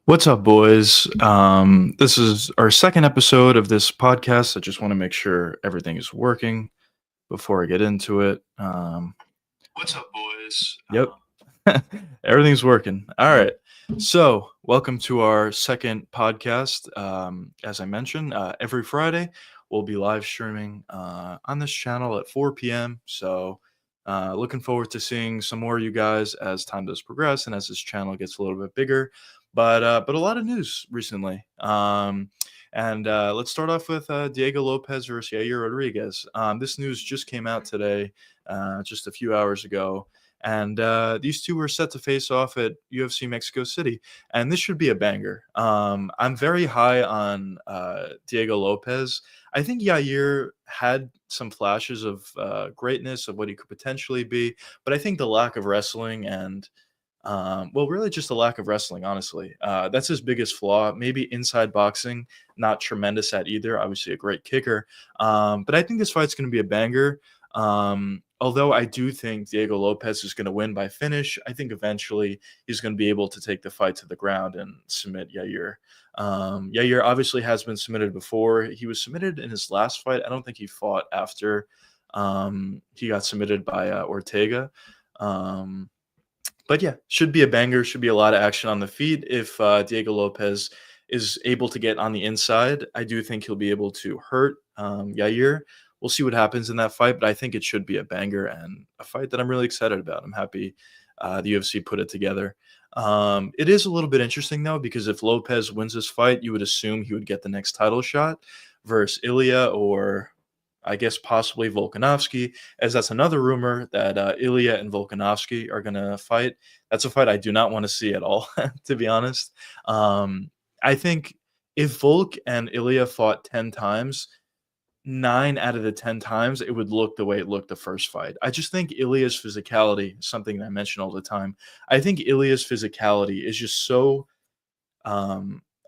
What's up, boys? This is our second episode of this podcast. I just want to make sure everything is working before I get into it. What's up, boys? Yep. Everything's working. All right. So, welcome to our second podcast. As I mentioned, every Friday we'll be live streaming on this channel at 4 p.m. So, looking forward to seeing some more of you guys as time does progress and as this channel gets a little bit bigger. But a lot of news recently. And let's start off with Diego Lopez versus Yair Rodriguez. This news just came out today, just a few hours ago. And these two were set to face off at UFC Mexico City. And this should be a banger. I'm very high on Diego Lopez. I think Yair had some flashes of greatness of what he could potentially be. But I think the lack of wrestling and really just the lack of wrestling, honestly. That's his biggest flaw. Maybe inside boxing, not tremendous at either. Obviously, a great kicker. But I think this fight's going to be a banger. Although I do think Diego Lopez is going to win by finish, I think eventually he's going to be able to take the fight to the ground and submit Yair. Yair obviously has been submitted before. He was submitted in his last fight. I don't think he fought after he got submitted by Ortega. But yeah, should be a banger, should be a lot of action on the feet. If Diego Lopez is able to get on the inside, I do think he'll be able to hurt Yair. We'll see what happens in that fight, but I think it should be a banger and a fight that I'm really excited about. I'm happy the UFC put it together. It is a little bit interesting, though, because if Lopez wins this fight, you would assume he would get the next title shot versus Ilya or I guess possibly Volkanovski, as that's another rumor that Ilya and Volkanovski are going to fight. That's a fight I do not want to see at all, to be honest. I think if Volk and Ilya fought 10 times, 9 out of the 10 times, it would look the way it looked the first fight. I just think Ilya's physicality, something that I mention all the time, I think Ilya's physicality is just so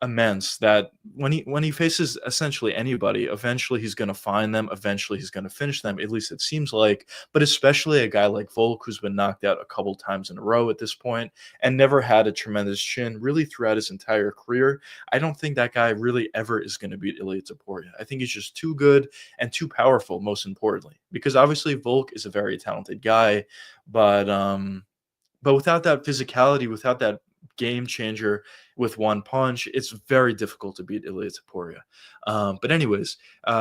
immense that when he faces essentially anybody, eventually he's going to find them, eventually he's going to finish them, at least it seems like. But especially a guy like Volk, who's been knocked out a couple times in a row at this point and never had a tremendous chin really throughout his entire career, I don't think that guy really ever is going to beat Ilia Topuria. I think he's just too good and too powerful, most importantly, because obviously Volk is a very talented guy, but without that physicality, without that game changer with one punch, it's very difficult to beat Ilia Topuria. But anyways,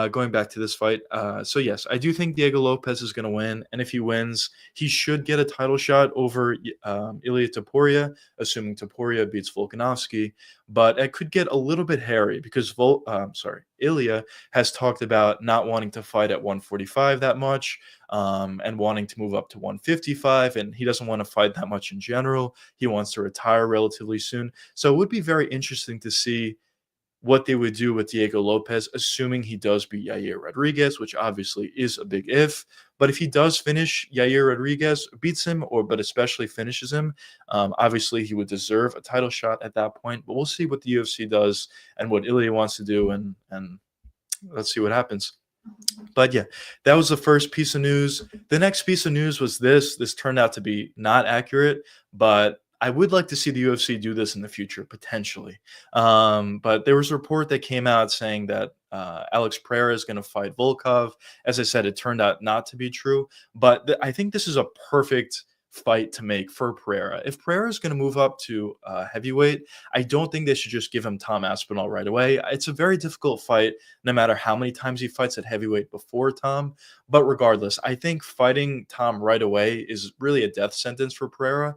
going back to this fight, so yes, I do think Diego Lopez is going to win, and if he wins, he should get a title shot over Ilia Topuria, assuming Topuria beats Volkanovski. But it could get a little bit hairy because Ilya has talked about not wanting to fight at 145 that much, and wanting to move up to 155, and he doesn't want to fight that much in general. He wants to retire relatively soon. So it would be very interesting to see what they would do with Diego Lopez, assuming he does beat Yair Rodriguez, which obviously is a big if. But if he does finish Yair Rodriguez, beats him, but especially finishes him, obviously he would deserve a title shot at that point. But we'll see what the UFC does and what Ilya wants to do, and let's see what happens. But yeah, that was the first piece of news. The next piece of news was this. This turned out to be not accurate, but I would like to see the UFC do this in the future, potentially. But there was a report that came out saying that Alex Periera is going to fight Volkov. As I said, it turned out not to be true. But I think this is a perfect fight to make for Periera. If Periera is going to move up to heavyweight, I don't think they should just give him Tom Aspinall right away. It's a very difficult fight, no matter how many times he fights at heavyweight before Tom. But regardless, I think fighting Tom right away is really a death sentence for Periera.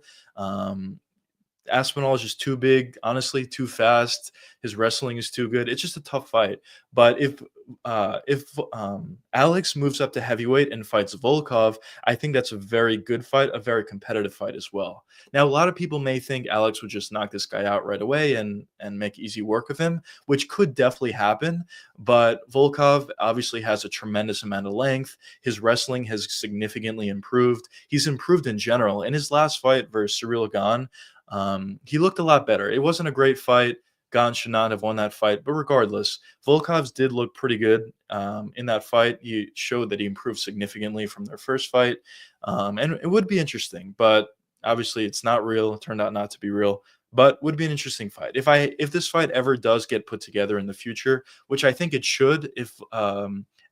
Aspinall is just too big, honestly, too fast. His wrestling is too good. It's just a tough fight. But if Alex moves up to heavyweight and fights Volkov, I think that's a very good fight, a very competitive fight as well. Now, a lot of people may think Alex would just knock this guy out right away and make easy work of him, which could definitely happen. But Volkov obviously has a tremendous amount of length. His wrestling has significantly improved. He's improved in general. In his last fight versus Cyril Gane, he looked a lot better. It wasn't a great fight. Gane should not have won that fight. But regardless, Volkov's did look pretty good in that fight. He showed that he improved significantly from their first fight. And it would be interesting. But Obviously, it's not real. It turned out not to be real, but would be an interesting fight. If this fight ever does get put together in the future, which I think it should, if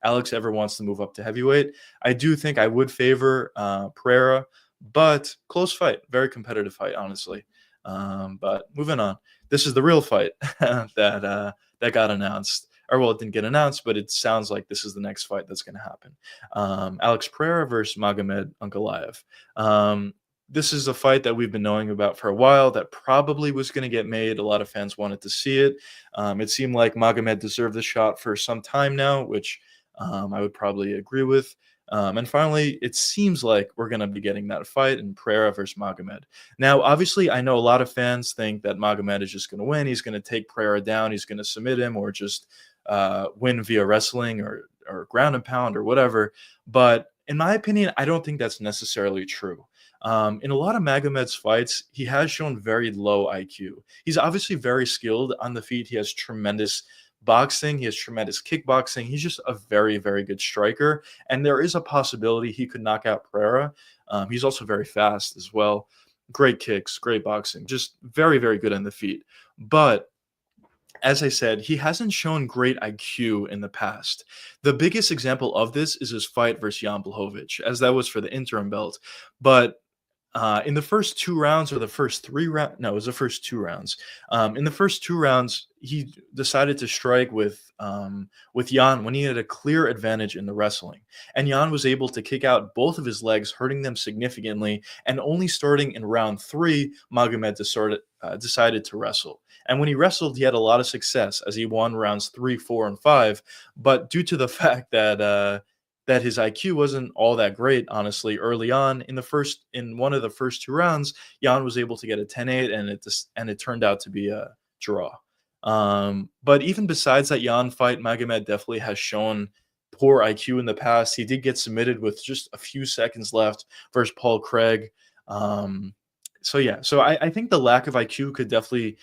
Alex ever wants to move up to heavyweight, I do think I would favor Pereira, but close fight, very competitive fight, honestly. But moving on, this is the real fight that got announced. Or well, it didn't get announced, but it sounds like this is the next fight that's going to happen. Alex Pereira versus Magomed Ankalaev. This is a fight that we've been knowing about for a while that probably was going to get made. A lot of fans wanted to see it. It seemed like Magomed deserved the shot for some time now, which I would probably agree with. And finally, it seems like we're going to be getting that fight in Periera versus Magomed. Now, obviously, I know a lot of fans think that Magomed is just going to win. He's going to take Periera down. He's going to submit him or just win via wrestling or ground and pound or whatever. But in my opinion, I don't think that's necessarily true. In a lot of Magomed's fights, he has shown very low IQ. He's obviously very skilled on the feet. He has tremendous boxing. He has tremendous kickboxing. He's just a very, very good striker. And there is a possibility he could knock out Pereira. He's also very fast as well. Great kicks, great boxing, just very, very good on the feet. But as I said, he hasn't shown great IQ in the past. The biggest example of this is his fight versus Jan Blachowicz, as that was for the interim belt. But in the first 2 rounds or the first 3 rounds, no, it was the first 2 rounds. In the first 2 rounds, he decided to strike with Jan when he had a clear advantage in the wrestling. And Jan was able to kick out both of his legs, hurting them significantly. And only starting in round 3, Magomed decided to wrestle. And when he wrestled, he had a lot of success as he won rounds 3, 4, and 5. But due to the fact that his IQ wasn't all that great, honestly, early on in one of the first 2 rounds, Jan was able to get a 10-8, and it turned out to be a draw. But even besides that Jan fight, Magomed definitely has shown poor IQ in the past. He did get submitted with just a few seconds left versus Paul Craig. So I think the lack of IQ could definitely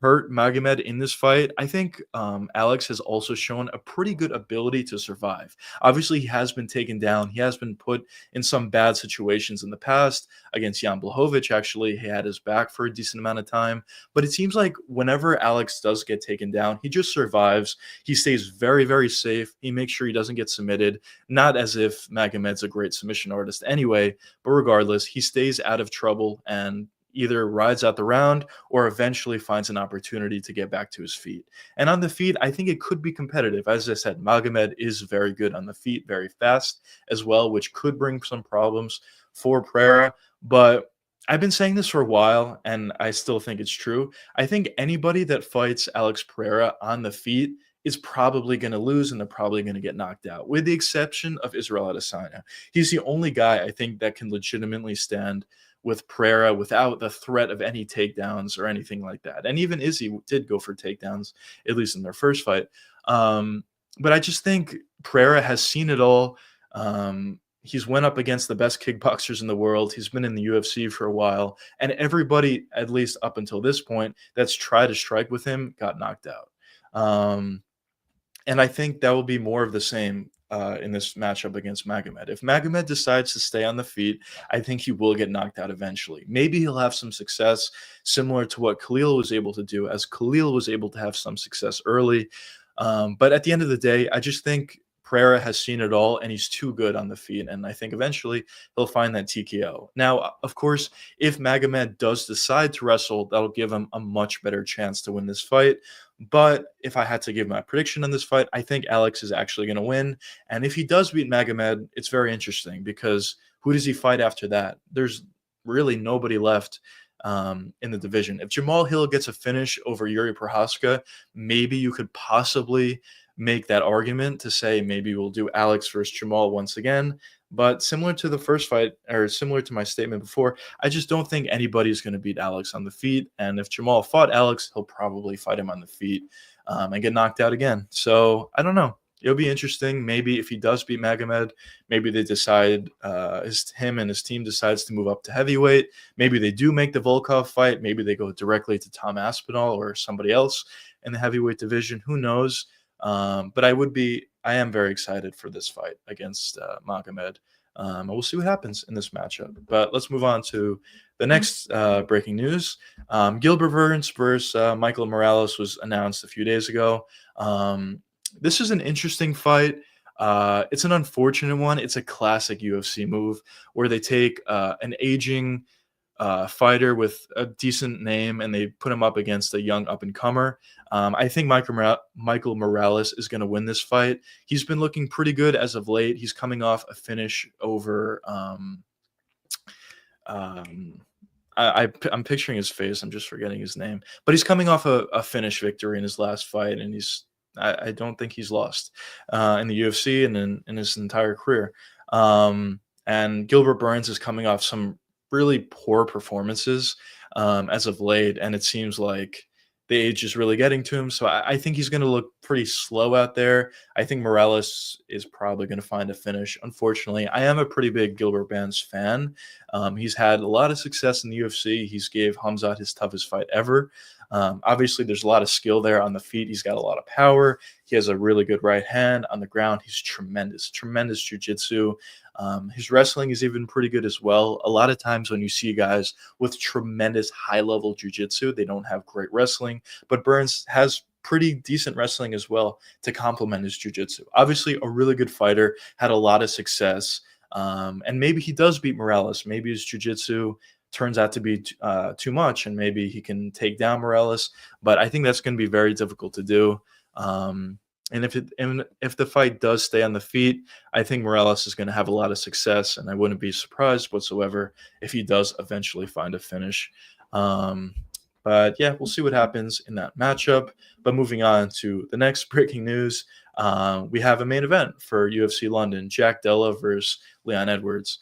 hurt Magomed in this fight. I think Alex has also shown a pretty good ability to survive. Obviously, he has been taken down. He has been put in some bad situations in the past. Against Jan Blachowicz, actually, he had his back for a decent amount of time. But it seems like whenever Alex does get taken down, he just survives. He stays very, very safe. He makes sure he doesn't get submitted. Not as if Magomed's a great submission artist anyway, but regardless, he stays out of trouble and either rides out the round or eventually finds an opportunity to get back to his feet. And on the feet, I think it could be competitive. As I said, Magomed is very good on the feet, very fast as well, which could bring some problems for Pereira. But I've been saying this for a while, and I still think it's true. I think anybody that fights Alex Pereira on the feet is probably going to lose, and they're probably going to get knocked out, with the exception of Israel Adesanya. He's the only guy I think that can legitimately stand with Pereira without the threat of any takedowns or anything like that. And even Izzy did go for takedowns, at least in their first fight. But I just think Pereira has seen it all. He's went up against the best kickboxers in the world. He's been in the UFC for a while. And everybody, at least up until this point, that's tried to strike with him got knocked out. And I think that will be more of the same in this matchup against Magomed. If Magomed decides to stay on the feet, I think he will get knocked out eventually. Maybe he'll have some success similar to what Khalil was able to do, as Khalil was able to have some success early. But at the end of the day, I just think Pereira has seen it all, and he's too good on the feet, and I think eventually he'll find that TKO. Now, of course, if Magomed does decide to wrestle, that'll give him a much better chance to win this fight. But if I had to give my prediction on this fight, I think Alex is actually going to win. And if he does beat Magomed, it's very interesting, because who does he fight after that? There's really nobody left in the division. If Jamal Hill gets a finish over Yuri Prohaska, maybe you could possibly make that argument to say maybe we'll do Alex versus Jamal once again. But similar to the first fight, or similar to my statement before, I just don't think anybody's going to beat Alex on the feet. And if Jamal fought Alex, he'll probably fight him on the feet and get knocked out again. So I don't know. It'll be interesting. Maybe if he does beat Magomed, maybe they decide, him and his team decides to move up to heavyweight. Maybe they do make the Volkov fight. Maybe they go directly to Tom Aspinall or somebody else in the heavyweight division. Who knows? But I am very excited for this fight against Magomed. We'll see what happens in this matchup. But let's move on to the next breaking news. Gilbert Burns versus Michael Morales was announced a few days ago. This is an interesting fight. It's an unfortunate one. It's a classic UFC move where they take an aging fighter with a decent name and they put him up against a young up and comer. I think Michael Morales is going to win this fight. He's been looking pretty good as of late. He's coming off a finish over. Um, I'm picturing his face. I'm just forgetting his name, but he's coming off a finish victory in his last fight, and I don't think he's lost in the UFC and in his entire career. And Gilbert Burns is coming off some really poor performances as of late, and it seems like the age is really getting to him. So I think he's going to look pretty slow out there. I think Morales is probably going to find a finish. Unfortunately, I am a pretty big Gilbert Burns fan. He's had a lot of success in the UFC. He's gave Hamzat his toughest fight ever. Obviously, there's a lot of skill there on the feet. He's got a lot of power. He has a really good right hand on the ground. He's tremendous jiu-jitsu. His wrestling is even pretty good as well. A lot of times when you see guys with tremendous high-level jiu-jitsu, they don't have great wrestling, but Burns has pretty decent wrestling as well to complement his jiu-jitsu. Obviously, a really good fighter, had a lot of success, and maybe he does beat Morales. Maybe his jiu-jitsu turns out to be too much, and maybe he can take down Morales, but I think that's going to be very difficult to do. And if the fight does stay on the feet, I think Morales is going to have a lot of success, and I wouldn't be surprised whatsoever if he does eventually find a finish. But yeah, we'll see what happens in that matchup. But moving on to the next breaking news, we have a main event for UFC London: Jack Della versus Leon Edwards.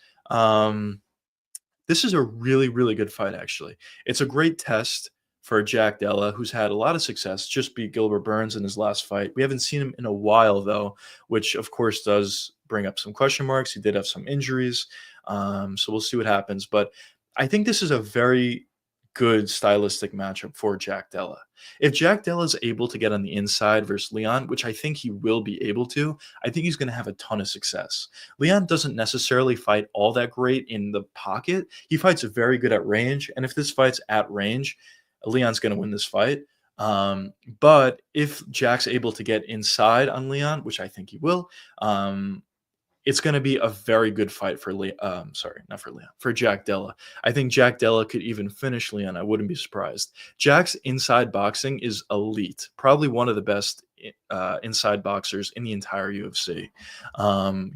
This is a really, really good fight, actually. It's a great test for Jack Della, who's had a lot of success, just beat Gilbert Burns in his last fight. We haven't seen him in a while, though, which, of course, does bring up some question marks. He did have some injuries, so we'll see what happens. But I think this is a very good stylistic matchup for Jack Della. If Jack Della is able to get on the inside versus Leon, which I think he will be able to, I think he's going to have a ton of success. Leon doesn't necessarily fight all that great in the pocket. He fights very good at range, and if this fight's at range, Leon's going to win this fight. But if Jack's able to get inside on Leon, which I think he will, it's going to be a very good fight for for Jack Della. I think Jack Della could even finish Leon. I wouldn't be surprised. Jack's inside boxing is elite, probably one of the best inside boxers in the entire UFC.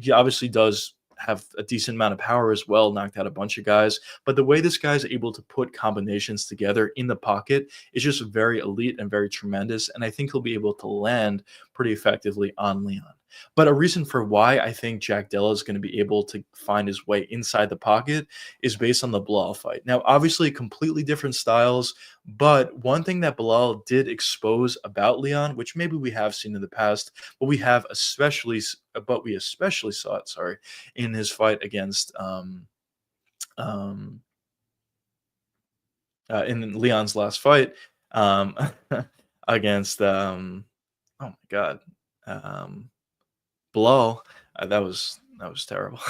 He obviously does have a decent amount of power as well, knocked out a bunch of guys. But the way this guy's able to put combinations together in the pocket is just very elite and very tremendous. And I think he'll be able to land pretty effectively on Leon. But a reason for why I think Jack Della is going to be able to find his way inside the pocket is based on the Bilal fight. Now, obviously, completely different styles, but one thing that Bilal did expose about Leon, which maybe we have seen in the past, but we especially saw it, in his fight against in Leon's last fight against oh my god. Bilal, that was terrible.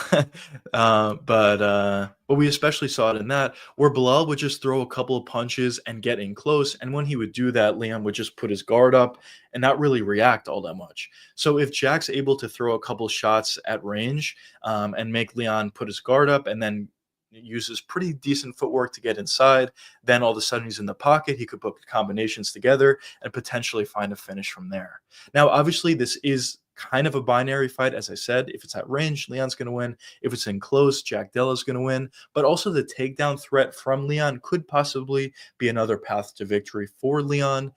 But we especially saw it in that where Bilal would just throw a couple of punches and get in close, and when he would do that, Leon would just put his guard up and not really react all that much. So if Jack's able to throw a couple shots at range and make Leon put his guard up and then uses pretty decent footwork to get inside, then all of a sudden he's in the pocket. He could put combinations together and potentially find a finish from there. Now, obviously, this is kind of a binary fight. As I said, if it's at range, Leon's going to win. If it's in close, Jack Della's going to win. But also the takedown threat from Leon could possibly be another path to victory for Leon.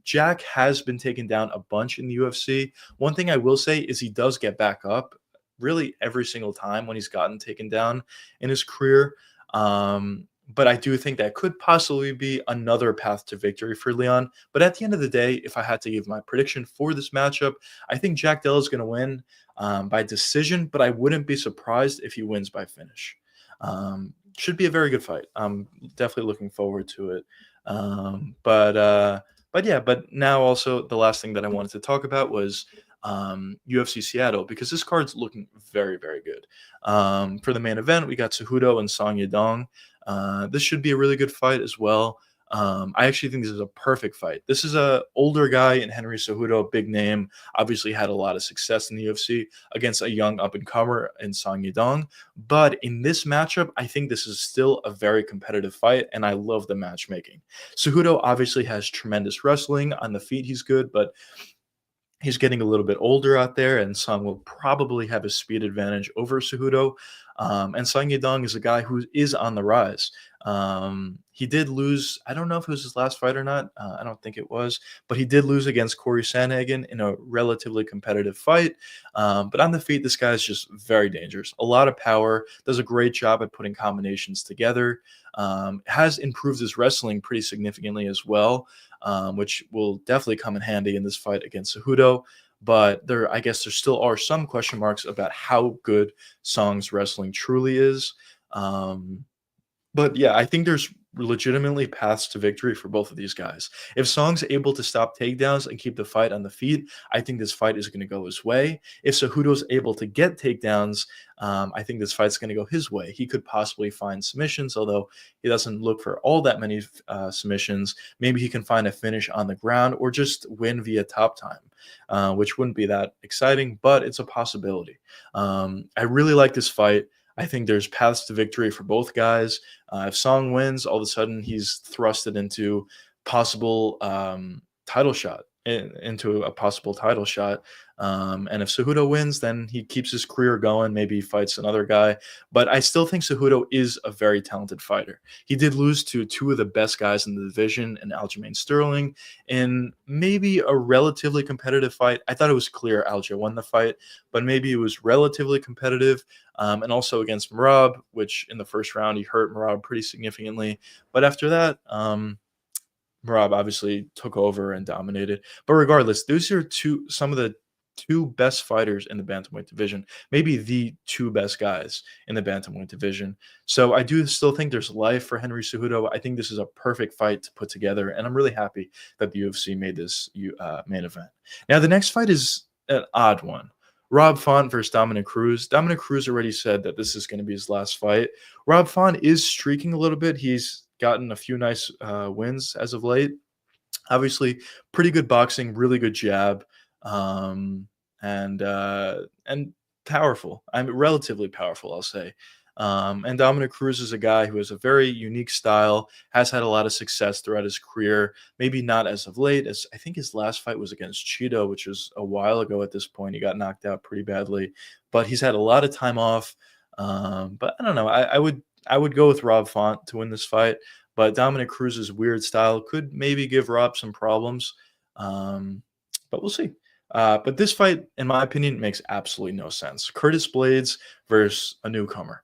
Jack has been taken down a bunch in the UFC. One thing I will say is he does get back up really every single time when he's gotten taken down in his career. But I do think that could possibly be another path to victory for Leon. But at the end of the day, if I had to give my prediction for this matchup, I think Jack Della is going to win by decision, but I wouldn't be surprised if he wins by finish. Should be a very good fight. I'm definitely looking forward to it. But now also the last thing that I wanted to talk about was UFC Seattle, because this card's looking very, very good. For the main event, we got Cejudo and Song Yadong. This should be a really good fight as well. I actually think this is a perfect fight. This is a older guy in Henry Cejudo, big name, obviously had a lot of success in the UFC against a young up and comer in Song Yadong. But in this matchup, I think this is still a very competitive fight, and I love the matchmaking. Cejudo obviously has tremendous wrestling on the feet. He's good, but he's getting a little bit older out there, and Song will probably have a speed advantage over Cejudo. And Song Yadong is a guy who is on the rise. He did lose. I don't know if it was his last fight or not. I don't think it was, but he did lose against Corey Sandhagen in a relatively competitive fight. But on the feet, this guy is just very dangerous. A lot of power. Does a great job at putting combinations together. Has improved his wrestling pretty significantly as well, which will definitely come in handy in this fight against Cejudo. But I guess there still are some question marks about how good Song's wrestling truly is. But yeah, I think there's legitimately paths to victory for both of these guys. If Song's able to stop takedowns and keep the fight on the feet, I think this fight is going to go his way. If Cejudo's able to get takedowns, I think this fight's going to go his way. He could possibly find submissions, although he doesn't look for all that many submissions. Maybe he can find a finish on the ground or just win via top time, which wouldn't be that exciting, but it's a possibility. I really like this fight. I think there's paths to victory for both guys. If Song wins, all of a sudden he's thrusted into possible title shot, into a possible title shot. And if Cejudo wins, then he keeps his career going. Maybe he fights another guy. But I still think Cejudo is a very talented fighter. He did lose to two of the best guys in the division, and Aljamain Sterling, in maybe a relatively competitive fight. I thought it was clear Alja won the fight, but maybe it was relatively competitive. And also against Merab, which in the first round he hurt Merab pretty significantly. But after that, Merab obviously took over and dominated. But regardless, those are some of the two best fighters in the bantamweight division, maybe the two best guys in the bantamweight division. So I do still think there's life for Henry Cejudo. I think this is a perfect fight to put together, and I'm really happy that the UFC made this main event. Now, the next fight is an odd one. Rob Font versus Dominic Cruz. Dominic Cruz already said that this is going to be his last fight. Rob Font is streaking a little bit. He's gotten a few nice wins as of late. Obviously, pretty good boxing, really good jab, and powerful. I'm relatively powerful, I'll say. And Dominic Cruz is a guy who has a very unique style, has had a lot of success throughout his career. Maybe not as of late, as I think his last fight was against Cheeto, which was a while ago at this point. He got knocked out pretty badly, but he's had a lot of time off. But I don't know. I would go with Rob Font to win this fight, but Dominic Cruz's weird style could maybe give Rob some problems. But we'll see. But this fight, in my opinion, makes absolutely no sense. Curtis Blades versus a newcomer.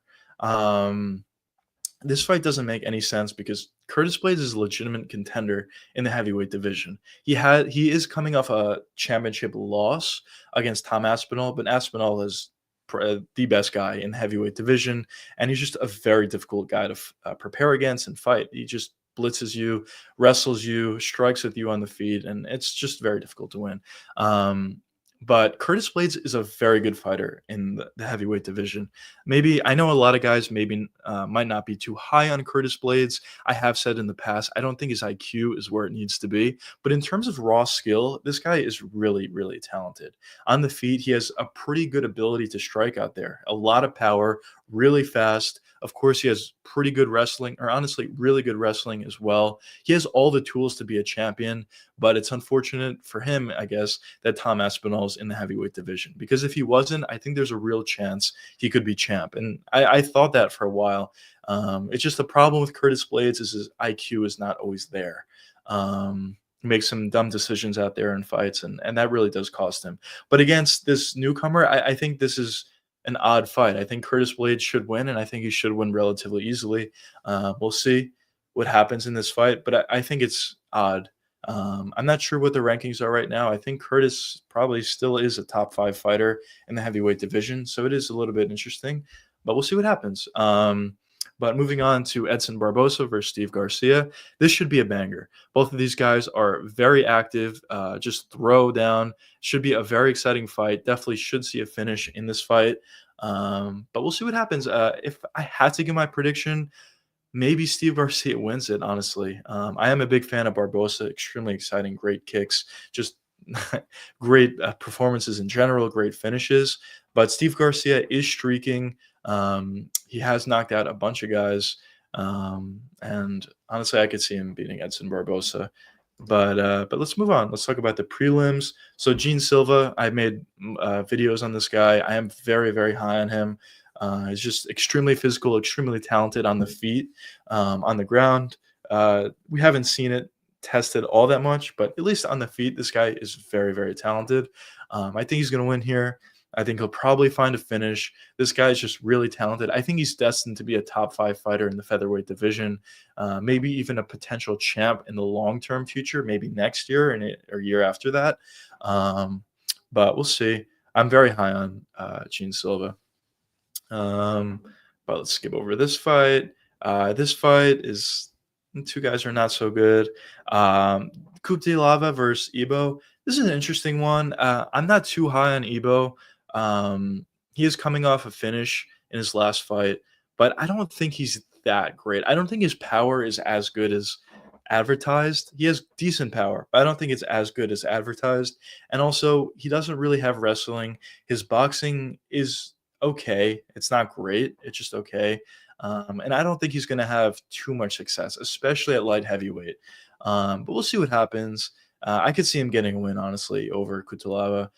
This fight doesn't make any sense because Curtis Blades is a legitimate contender in the heavyweight division. He is coming off a championship loss against Tom Aspinall, but Aspinall is the best guy in the heavyweight division, and he's just a very difficult guy to prepare against and fight. He just blitzes you, wrestles you, strikes with you on the feet, and it's just very difficult to win. But Curtis Blades is a very good fighter in the heavyweight division. Maybe I know a lot of guys maybe might not be too high on Curtis Blades. I have said in the past, I don't think his IQ is where it needs to be. But in terms of raw skill, this guy is really, really talented. On the feet, he has a pretty good ability to strike out there. A lot of power, really fast. Of course, he has pretty good wrestling, or honestly, really good wrestling as well. He has all the tools to be a champion, but it's unfortunate for him, I guess, that Tom Aspinall's in the heavyweight division. Because if he wasn't, I think there's a real chance he could be champ. And I thought that for a while. It's just the problem with Curtis Blades is his IQ is not always there. Makes some dumb decisions out there in fights, and that really does cost him. But against this newcomer, I think this is an odd fight. I think Curtis Blades should win, and I think he should win relatively easily. We'll see what happens in this fight, but I think it's odd. I'm not sure what the rankings are right now. I think Curtis probably still is a top 5 fighter in the heavyweight division, so it is a little bit interesting, but we'll see what happens. But moving on to Edson Barbosa versus Steve Garcia, this should be a banger. Both of these guys are very active, just throw down. Should be a very exciting fight. Definitely should see a finish in this fight. But we'll see what happens. If I had to give my prediction, maybe Steve Garcia wins it, honestly. I am a big fan of Barbosa, extremely exciting, great kicks, just great performances in general, great finishes. But Steve Garcia is streaking. He has knocked out a bunch of guys. And honestly, I could see him beating Edson Barbosa. But let's move on. Let's talk about the prelims. So Gene Silva, I made videos on this guy. I am very, very high on him. He's just extremely physical, extremely talented on the feet, on the ground. We haven't seen it tested all that much, but at least on the feet, this guy is very, very talented. I think he's going to win here. I think he'll probably find a finish. This guy is just really talented. I think he's destined to be a top 5 fighter in the featherweight division, maybe even a potential champ in the long-term future, maybe next year or year after that. But we'll see. I'm very high on Gene Silva. But let's skip over this fight. This fight is two guys are not so good. Coupe de Lava versus Ebo. This is an interesting one. I'm not too high on Ebo. He is coming off a finish in his last fight, but I don't think he's that great. I don't think his power is as good as advertised. He has decent power, but I don't think it's as good as advertised. And also, he doesn't really have wrestling. His boxing is okay. It's not great. It's just okay. And I don't think he's going to have too much success, especially at light heavyweight. But we'll see what happens. I could see him getting a win, honestly, over Kutalava.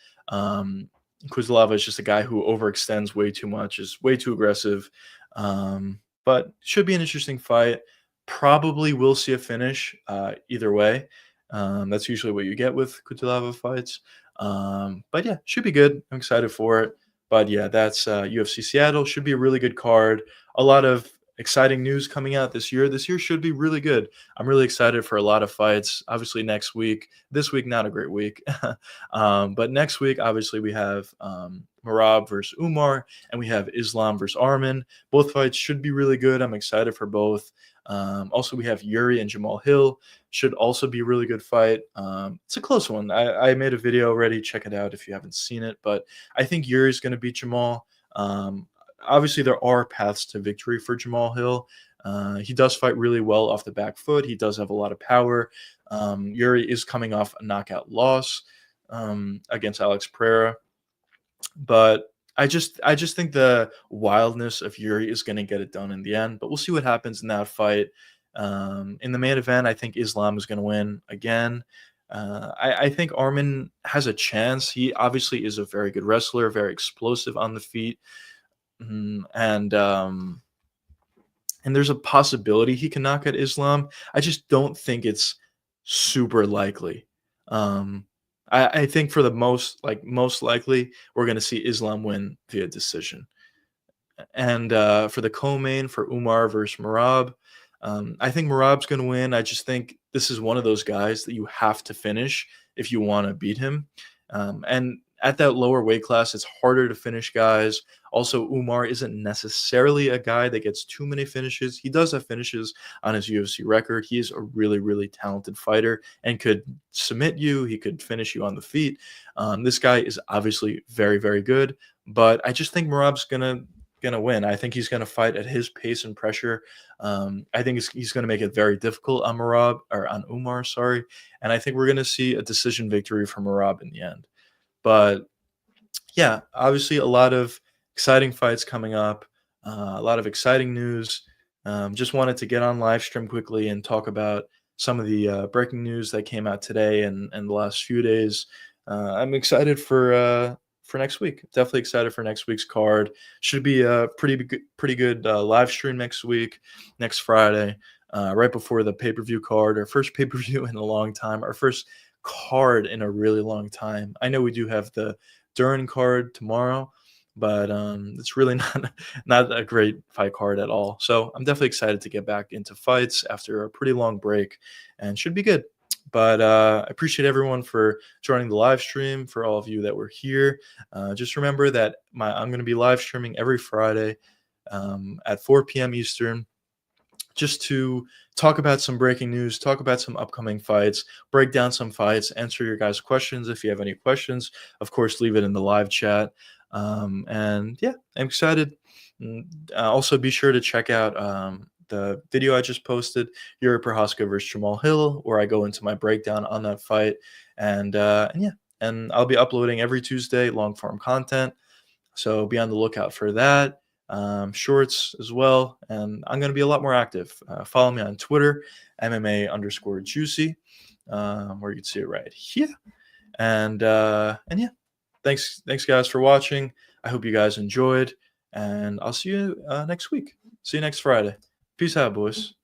Kutalava is just a guy who overextends way too much, is way too aggressive. But should be an interesting fight. Probably will see a finish either way. That's usually what you get with Kutalava fights. But yeah, should be good. I'm excited for it. But yeah, that's UFC Seattle. Should be a really good card. A lot of exciting news coming out this year. This year should be really good. I'm really excited for a lot of fights. Obviously, next week. This week, not a great week. But next week, obviously, we have Merab versus Umar, and we have Islam versus Arman. Both fights should be really good. I'm excited for both. Also, we have Yuri and Jamal Hill. Should also be a really good fight. It's a close one. I made a video already. Check it out if you haven't seen it. But I think Yuri's going to beat Jamal. Obviously, there are paths to victory for Jamal Hill. He does fight really well off the back foot. He does have a lot of power. Yuri is coming off a knockout loss against Alex Pereira. But I just think the wildness of Yuri is going to get it done in the end. But we'll see what happens in that fight. In the main event, I think Islam is going to win again. I think Arman has a chance. He obviously is a very good wrestler, very explosive on the feet. And there's a possibility he can knock out Islam. I just don't think it's super likely. I think for the most likely, we're going to see Islam win via decision. And for the co-main, for Umar versus Merab, I think Merab's going to win. I just think this is one of those guys that you have to finish if you want to beat him. And at that lower weight class, it's harder to finish guys. Also, Umar isn't necessarily a guy that gets too many finishes. He does have finishes on his UFC record. He is a really, really talented fighter and could submit you. He could finish you on the feet. This guy is obviously very, very good. But I just think Merab's gonna win. I think he's gonna fight at his pace and pressure. I think he's gonna make it very difficult on Umar, sorry. And I think we're gonna see a decision victory for Merab in the end. But yeah, obviously a lot of exciting fights coming up, a lot of exciting news. Just wanted to get on live stream quickly and talk about some of the breaking news that came out today and the last few days. I'm excited for next week. Definitely excited for next week's card. Should be a pretty good live stream next week, next Friday, right before the pay-per-view card. Our first pay-per-view in a long time. Our first card in a really long time. I know we do have the Durin card tomorrow, but it's really not a great fight card at all. So I'm definitely excited to get back into fights after a pretty long break, and should be good. But I appreciate everyone for joining the live stream. For all of you that were here, just remember that I'm going to be live streaming every Friday. at 4 p.m. Eastern, just to talk about some breaking news, talk about some upcoming fights, break down some fights, answer your guys' questions. If you have any questions, of course, leave it in the live chat. And yeah, I'm excited. Also, be sure to check out the video I just posted, Yuri Prohaska versus Jamal Hill, where I go into my breakdown on that fight. And yeah, and I'll be uploading every Tuesday long form content. So be on the lookout for that. Shorts as well. And I'm going to be a lot more active. Follow me on Twitter, MMA_juicy, where you can see it right here. And yeah, thanks guys for watching. I hope you guys enjoyed, and I'll see you next week. See you next Friday. Peace out, boys.